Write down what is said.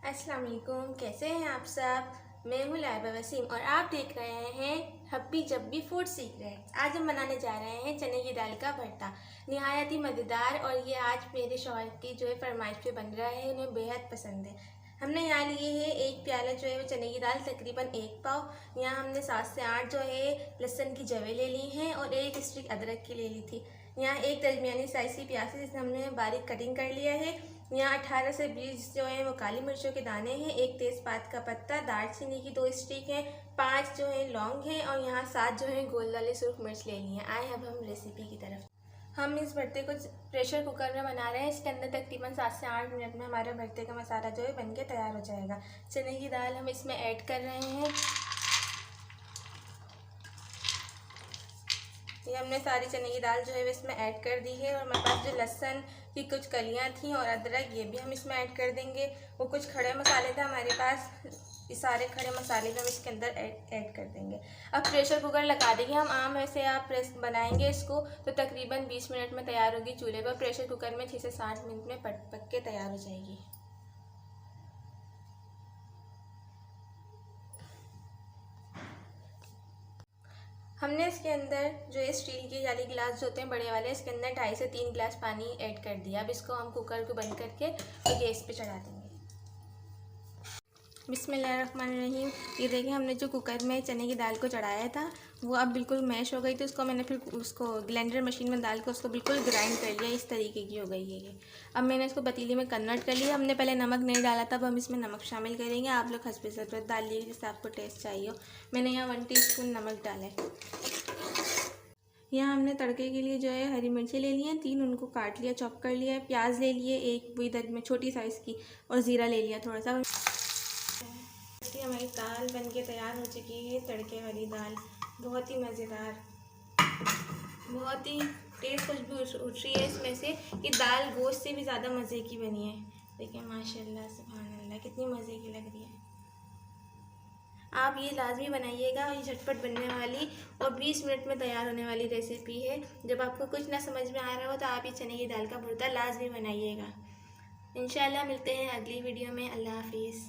अस्सलाम वालेकुम, कैसे हैं आप सब। मैं हूँ लाइबा वसीम और आप देख रहे हैं हब्बी जब्बी फूड सीक्रेट्स। आज हम बनाने जा रहे हैं चने की दाल का भरता, निहायत ही मज़ेदार। और ये आज मेरे शौहर की जो है फरमाइश पे बन रहा है, उन्हें बेहद पसंद है। हमने यहाँ लिए है एक प्याला जो है वो चने की दाल, तकरीबन 1 पाव। यहाँ हमने 7 से 8 जो है लहसुन की जवें ले ली हैं और एक स्टिक अदरक की ले ली थी। यहाँ एक दरमियानी साइज़ की प्याज है जिसे हमने बारीक कटिंग कर लिया है। यहाँ 18 से 20 जो है वो काली मिर्चों के दाने हैं, एक तेज़पात का पत्ता, दालचीनी की 2 स्टिक हैं, 5 जो है लौंग हैं और यहाँ 7 जो है गोल वाले सुर्ख मिर्च ले ली हैं। आए अब हम रेसिपी की तरफ। हम इस भरते को प्रेशर कुकर में बना रहे हैं। इसके अंदर तकरीबन 7 से 8 मिनट में हमारे भरते का मसाला जो है बनके तैयार हो जाएगा। चने की दाल हम इसमें ऐड कर रहे हैं। ये हमने सारी चने की दाल जो है इसमें ऐड कर दी है और हमारे पास जो लहसुन की कुछ कलियां थी और अदरक, ये भी हम इसमें ऐड कर देंगे। वो कुछ खड़े मसाले थे हमारे पास, ये सारे खड़े मसाले भी हम इसके अंदर ऐड कर देंगे। अब प्रेशर कुकर लगा देंगे हम। आम ऐसे आप प्रेस बनाएंगे इसको तो तकरीबन 20 मिनट में तैयार होगी। चूल्हे पर प्रेशर कुकर में 6 से 7 मिनट में पक के तैयार हो जाएगी। हमने इसके अंदर जो है स्टील के जाली गिलास जो होते हैं बड़े वाले, इसके अंदर 2.5 से 3 गिलास पानी ऐड कर दिया। अब इसको हम कुकर को बंद करके और गैस पे चढ़ा देंगे। बिस्मिल्लाहिर्रहमानिर्रहीम। ये देखिए हमने जो कुकर में चने की दाल को चढ़ाया था वो अब बिल्कुल मैश हो गई थी। उसको मैंने फिर उसको ब्लेंडर मशीन में डाल के उसको बिल्कुल ग्राइंड कर लिया। इस तरीके की हो गई है ये। अब मैंने इसको पतीली में कन्वर्ट कर लिया। हमने पहले नमक नहीं डाला था, अब हम इसमें नमक शामिल करेंगे। आप लोग हस्बे ज़रूरत डाल लीजिए जिससे आपको टेस्ट चाहिए हो। मैंने यहाँ 1 टीस्पून नमक डाला है। यहाँ हमने तड़के के लिए जो है हरी मिर्ची ले ली हैं 3, उनको काट लिया, चॉप कर लिया है। प्याज ले लिए एक, वही दर में छोटी साइज़ की, और ज़ीरा ले लिया थोड़ा सा। हमारी दाल बनके तैयार हो चुकी है, तड़के वाली दाल, बहुत ही मज़ेदार, बहुत ही टेस्ट खुशबू उठ रही है इसमें से कि दाल गोश्त से भी ज़्यादा मज़े की बनी है। देखिए माशाल्लाह सुभान अल्लाह कितनी मज़े की लग रही है। आप ये लाजमी बनाइएगा। ये झटपट बनने वाली और 20 मिनट में तैयार होने वाली रेसिपी है। जब आपको कुछ ना समझ में आ रहा हो तो आप ये चने की दाल का भरता लाजमी बनाइएगा। इंशाल्लाह मिलते हैं अगली वीडियो में। अल्लाह हाफिज़।